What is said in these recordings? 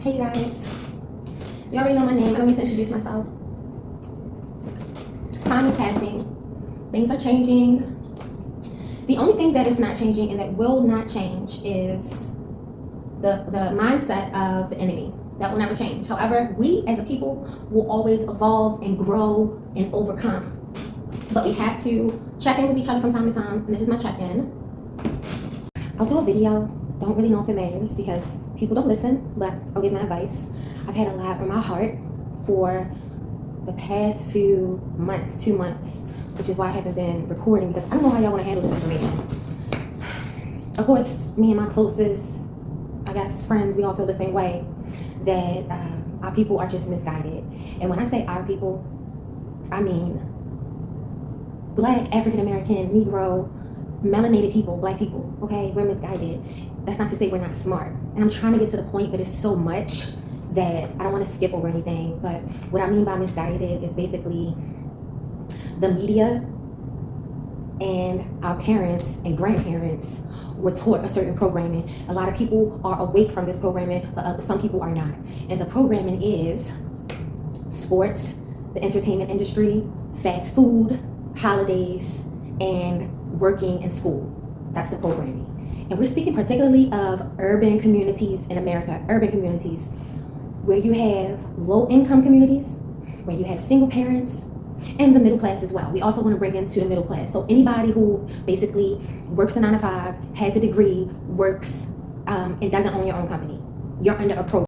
Hey guys, you already know my name. I don't need to introduce myself. Time is passing. Things are changing. The only thing that is not changing and that will not change is the mindset of the enemy. That will never change. However, we as a people will always evolve and grow and overcome. But we have to check in with each other from time to time, and this is my check-in. I'll do a video. Don't really know if it matters because people don't listen, but I'll give my advice. I've had a lot on my heart for the past few months, 2 months, which is why I haven't been recording because I don't know how y'all want to handle this information. Of course, me and my closest, I guess, friends, we all feel the same way, that our people are just misguided. And when I say our people, I mean Black, African American, Negro, melanated people, Black people, okay? We're misguided. That's not to say we're not smart. And I'm trying to get to the point, but it's so much that I don't want to skip over anything. But what I mean by misguided is basically the media and our parents and grandparents were taught a certain programming. A lot of people are awake from this programming, but some people are not. And the programming is sports, the entertainment industry, fast food, holidays, and working in school. That's the programming. And we're speaking particularly of urban communities in America, urban communities where you have low-income communities, where you have single parents, and the middle class as well. We also want to bring into the middle class. So anybody who basically works a 9 to 5, has a degree, works, and doesn't own your own company, you're under a program.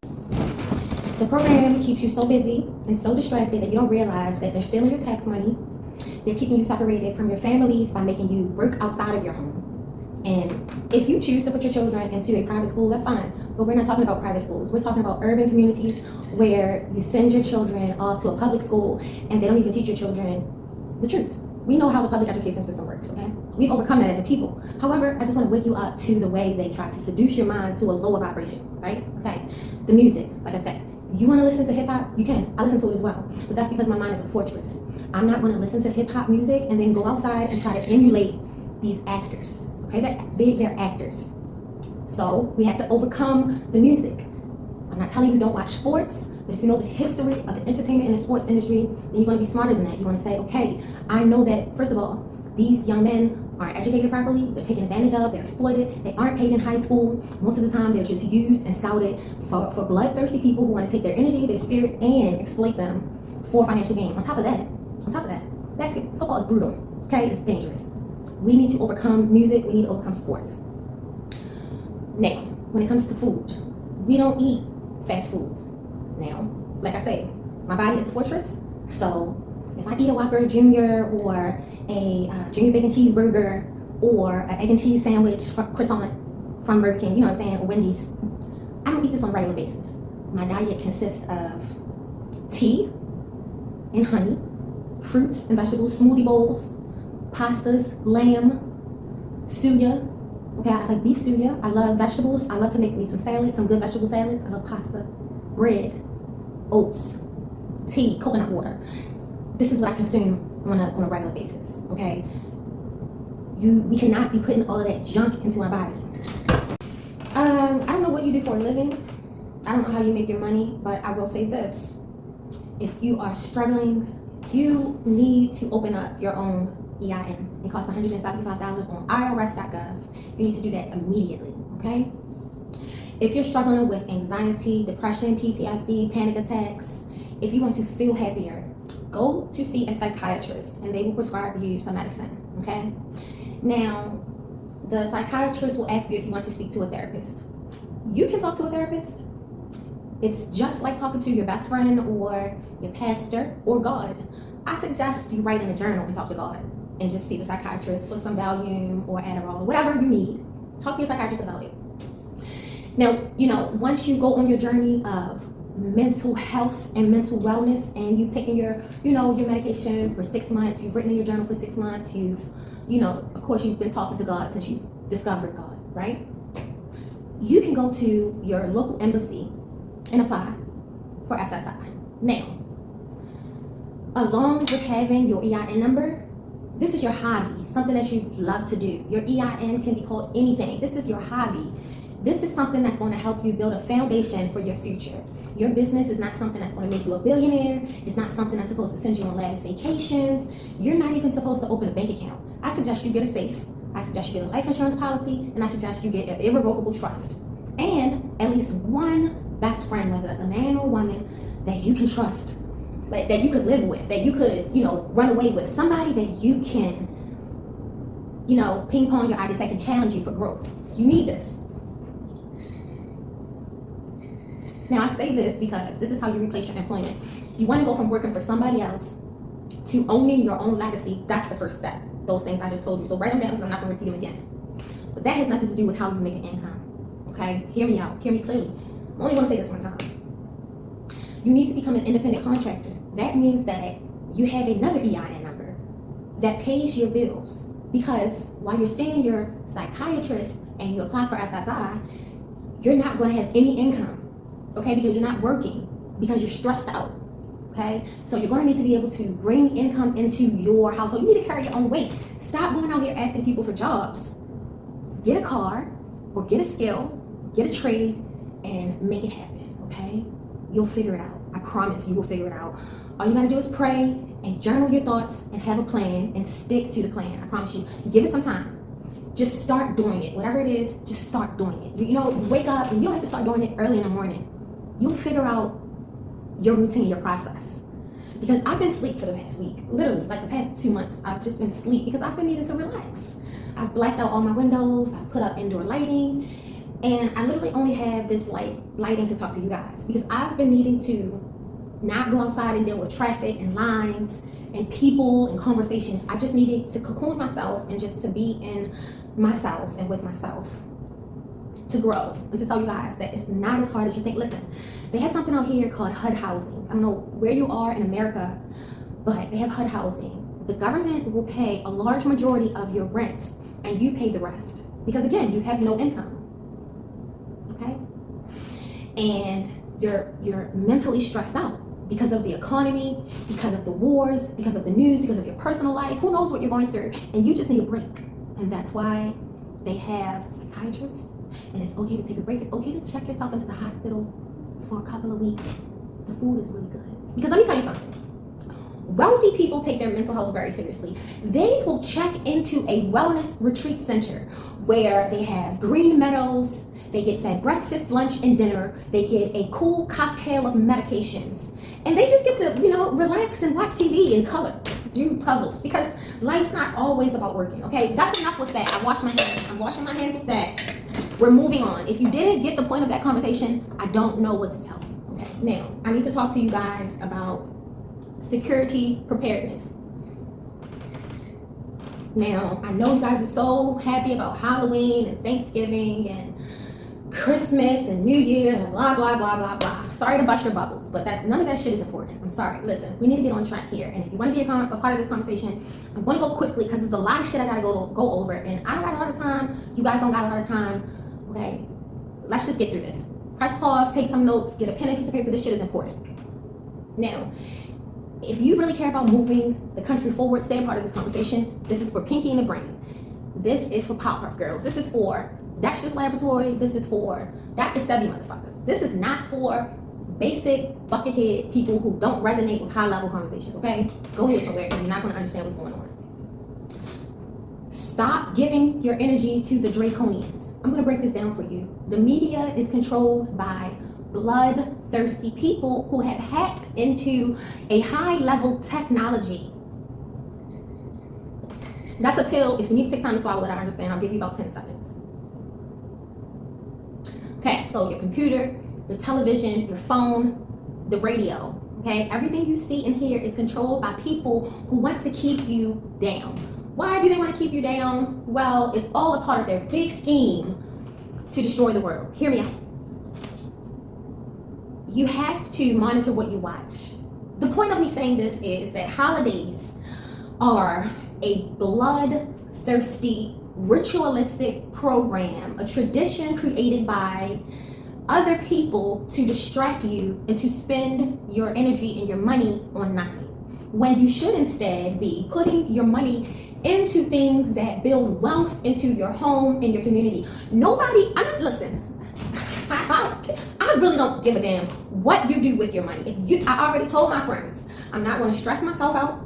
The program keeps you so busy and so distracted that you don't realize that they're stealing your tax money. They're keeping you separated from your families by making you work outside of your home. And if you choose to put your children into a private school, that's fine. But we're not talking about private schools. We're talking about urban communities where you send your children off to a public school and they don't even teach your children the truth. We know how the public education system works, okay? We've overcome that as a people. However, I just want to wake you up to the way they try to seduce your mind to a lower vibration, right? Okay. The music, like I said, you want to listen to hip hop? You can. I listen to it as well. But that's because my mind is a fortress. I'm not going to listen to hip hop music and then go outside and try to emulate these actors. Okay, they're actors. So we have to overcome the music. I'm not telling you don't watch sports, but if you know the history of the entertainment and the sports industry, then you're going to be smarter than that. You're going to say, okay, I know that, first of all, these young men aren't educated properly, they're taken advantage of, they're exploited, they aren't paid in high school. Most of the time, they're just used and scouted for bloodthirsty people who want to take their energy, their spirit, and exploit them for financial gain. On top of that, football is brutal, okay? It's dangerous. We need to overcome music, we need to overcome sports. Now, when it comes to food, we don't eat fast foods. Now, like I say, my body is a fortress, so if I eat a Whopper Junior or a Junior Bacon Cheeseburger or an egg and cheese sandwich, croissant from Burger King, you know what I'm saying, or Wendy's, I don't eat this on a regular basis. My diet consists of tea and honey, fruits and vegetables, smoothie bowls, pastas, lamb, suya. Okay, I like beef suya. I love vegetables. I love to make me some salads, some good vegetable salads. I love pasta, bread, oats, tea, coconut water. This is what I consume on a regular basis, okay? We cannot be putting all of that junk into our body. I don't know what you do for a living. I don't know how you make your money, but I will say this. If you are struggling, you need to open up your own EIN. It costs $175 on IRS.gov. You need to do that immediately, okay? If you're struggling with anxiety, depression, PTSD, panic attacks, if you want to feel happier, go to see a psychiatrist and they will prescribe you some medicine, okay? Now, the psychiatrist will ask you if you want to speak to a therapist. You can talk to a therapist. It's just like talking to your best friend or your pastor or God. I suggest you write in a journal and talk to God and just see the psychiatrist for some Valium or Adderall, whatever you need. Talk to your psychiatrist about it. Now, once you go on your journey of mental health and mental wellness and you've taken your medication for 6 months, you've written in your journal for 6 months, of course you've been talking to God since you discovered God, right? You can go to your local embassy and apply for SSI. Now, along with having your EIN number, this is your hobby, something that you love to do. Your EIN can be called anything. This is your hobby. This is something that's going to help you build a foundation for your future. Your business is not something that's going to make you a billionaire. It's not something that's supposed to send you on lavish vacations. You're not even supposed to open a bank account. I suggest you get a safe. I suggest you get a life insurance policy, and I suggest you get an irrevocable trust. And at least one best friend, whether that's a man or a woman, that you can trust, like that you could live with, that you could, run away with. Somebody that you can, ping pong your ideas, that can challenge you for growth. You need this. Now, I say this because this is how you replace your employment. If you want to go from working for somebody else to owning your own legacy, that's the first step. Those things I just told you. So write them down because I'm not going to repeat them again. But that has nothing to do with how you make an income. Okay? Hear me out. Hear me clearly. I'm only going to say this one time. You need to become an independent contractor. That means that you have another EIN number that pays your bills. Because while you're seeing your psychiatrist and you apply for SSI, you're not going to have any income. Okay, because you're not working, because you're stressed out. Okay, so you're going to need to be able to bring income into your household. You need to carry your own weight. Stop going out here asking people for jobs. Get a car or get a skill, get a trade, and make it happen. Okay, you'll figure it out. I promise you will figure it out. All you got to do is pray and journal your thoughts and have a plan and stick to the plan. I promise you. Give it some time. Just start doing it. Whatever it is, just start doing it. You wake up and you don't have to start doing it early in the morning. You'll figure out your routine, your process. Because I've been asleep for the past week. Literally, like the past 2 months, I've just been asleep because I've been needing to relax. I've blacked out all my windows. I've put up indoor lighting. And I literally only have this lighting to talk to you guys. Because I've been needing to not go outside and deal with traffic and lines and people and conversations. I just needed to cocoon myself and just to be in myself and with myself. To grow and to tell you guys that it's not as hard as you think. Listen, they have something out here called HUD housing. I don't know where you are in America, but they have HUD housing. The government will pay a large majority of your rent and you pay the rest because again, you have no income. Okay? And you're mentally stressed out because of the economy, because of the wars, because of the news, because of your personal life. Who knows what you're going through? And you just need a break. And that's why they have psychiatrists. And it's okay to take a break. It's okay to check yourself into the hospital for a couple of weeks. The food is really good. Because let me tell you something. Wealthy people take their mental health very seriously. They will check into a wellness retreat center where they have green meadows, they get fed breakfast, lunch, and dinner. They get a cool cocktail of medications. And they just get to, relax and watch TV and color, do puzzles. Because life's not always about working, okay? That's enough with that. I wash my hands. I'm washing my hands with that. We're moving on. If you didn't get the point of that conversation, I don't know what to tell you. Okay. Now, I need to talk to you guys about security preparedness. Now, I know you guys are so happy about Halloween and Thanksgiving and Christmas and New Year and blah, blah, blah, blah, blah. Sorry to bust your bubbles, but none of that shit is important. I'm sorry. Listen, we need to get on track here. And if you want to be a part of this conversation, I'm going to go quickly because there's a lot of shit I got to go over. And I don't got a lot of time. You guys don't got a lot of time. Okay, let's just get through this. Press pause, take some notes, get a pen and piece of paper. This shit is important. Now, if you really care about moving the country forward, stay a part of this conversation. This is for Pinky and the Brain. This is for Powerpuff Girls. This is for Dexter's Laboratory. This is for Dr. Sebi motherfuckers. This is not for basic buckethead people who don't resonate with high-level conversations, okay? Go ahead somewhere because you're not going to understand what's going on. Stop giving your energy to the draconians. I'm going to break this down for you. The media is controlled by bloodthirsty people who have hacked into a high-level technology. That's a pill. If you need to take time to swallow it, I understand. I'll give you about 10 seconds. Okay, so your computer, your television, your phone, the radio, okay? Everything you see and hear is controlled by people who want to keep you down. Why do they want to keep you down? Well, it's all a part of their big scheme to destroy the world. Hear me out. You have to monitor what you watch. The point of me saying this is that holidays are a bloodthirsty, ritualistic program, a tradition created by other people to distract you and to spend your energy and your money on nothing. When you should instead be putting your money into things that build wealth into your home and your community. Listen, I really don't give a damn what you do with your money. I already told my friends, I'm not going to stress myself out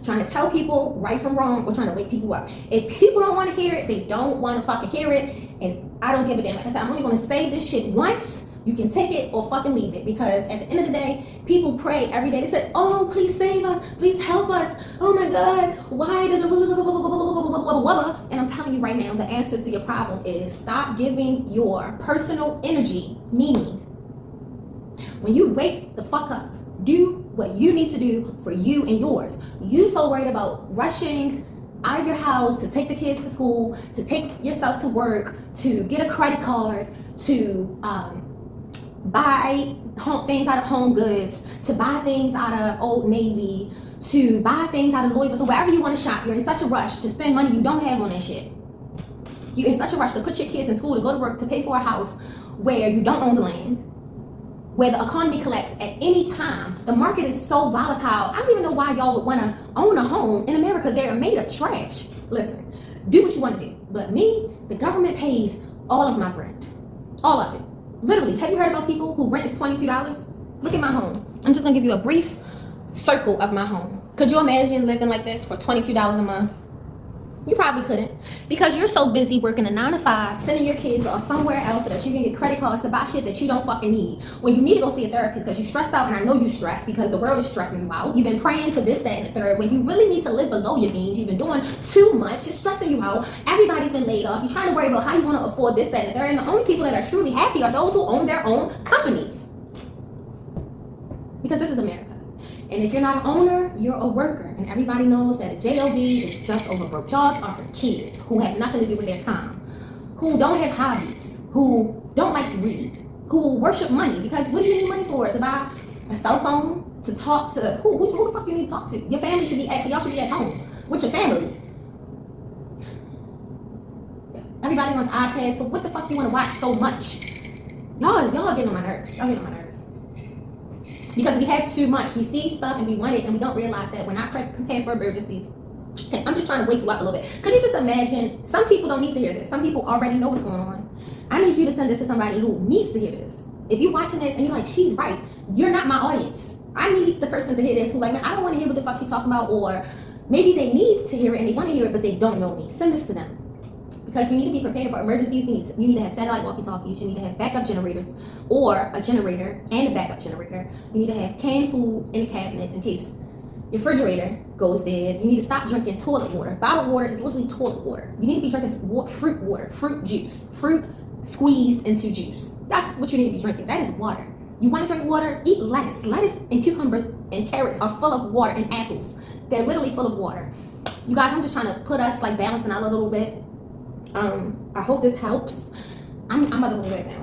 trying to tell people right from wrong or trying to wake people up. If people don't want to hear it, they don't want to fucking hear it, and I don't give a damn. Like I said, I'm only going to say this shit once. You can take it or fucking leave it, because at the end of the day, people pray every day. They say, oh, please save us, please help us, oh my God, why did and I'm telling you right now, the answer to your problem is stop giving your personal energy meaning. When you wake the fuck up, do what you need to do for you and yours. You so worried about rushing out of your house to take the kids to school, to take yourself to work, to get a credit card, to buy things out of Home Goods, to buy things out of Old Navy, to buy things out of Louis Vuitton, wherever you want to shop. You're in such a rush to spend money you don't have on that shit. You're in such a rush to put your kids in school, to go to work, to pay for a house where you don't own the land, where the economy collapses at any time. The market is so volatile. I don't even know why y'all would want to own a home in America. They're made of trash. Listen, do what you want to do. But me, the government pays all of my rent. All of it. Literally, have you heard about people who rent is $22? Look at my home. I'm just going to give you a brief circle of my home. Could you imagine living like this for $22 a month? You probably couldn't, because you're so busy working a 9 to 5, sending your kids off somewhere else so that you can get credit cards to buy shit that you don't fucking need. When you need to go see a therapist because you're stressed out, and I know you're stressed because the world is stressing you out. You've been praying for this, that, and the third. When you really need to live below your means, you've been doing too much. It's stressing you out. Everybody's been laid off. You're trying to worry about how you want to afford this, that, and the third. And the only people that are truly happy are those who own their own companies. Because this is America. And if you're not an owner, you're a worker. And everybody knows that a job is just over broke. Jobs are for kids who have nothing to do with their time, who don't have hobbies, who don't like to read, who worship money. Because what do you need money for? To buy a cell phone? To talk to who the fuck you need to talk to? Your family should be y'all should be at home with your family. Everybody wants iPads, but what the fuck you want to watch so much? Y'all getting on my nerves. Y'all getting on my nerves. Because we have too much. We see stuff and we want it, and we don't realize that we're not prepared for emergencies. Okay, I'm just trying to wake you up a little bit. Could you just imagine, some people don't need to hear this. Some people already know what's going on. I need you to send this to somebody who needs to hear this. If you're watching this and you're like, she's right, you're not my audience. I need the person to hear this who like, man, I don't want to hear what the fuck she's talking about. Or maybe they need to hear it and they want to hear it, but they don't know me. Send this to them. Because we need to be prepared for emergencies. You need to have satellite walkie-talkies. You need to have backup generators, or a generator and a backup generator. You need to have canned food in the cabinets in case your refrigerator goes dead. You need to stop drinking toilet water. Bottled water is literally toilet water. You need to be drinking fruit water, fruit juice, fruit squeezed into juice. That's what you need to be drinking. That is water. You want to drink water? Eat lettuce. Lettuce and cucumbers and carrots are full of water, and apples. They're literally full of water. You guys, I'm just trying to put us like balancing out a little bit. I hope this helps. I'm about to go right now.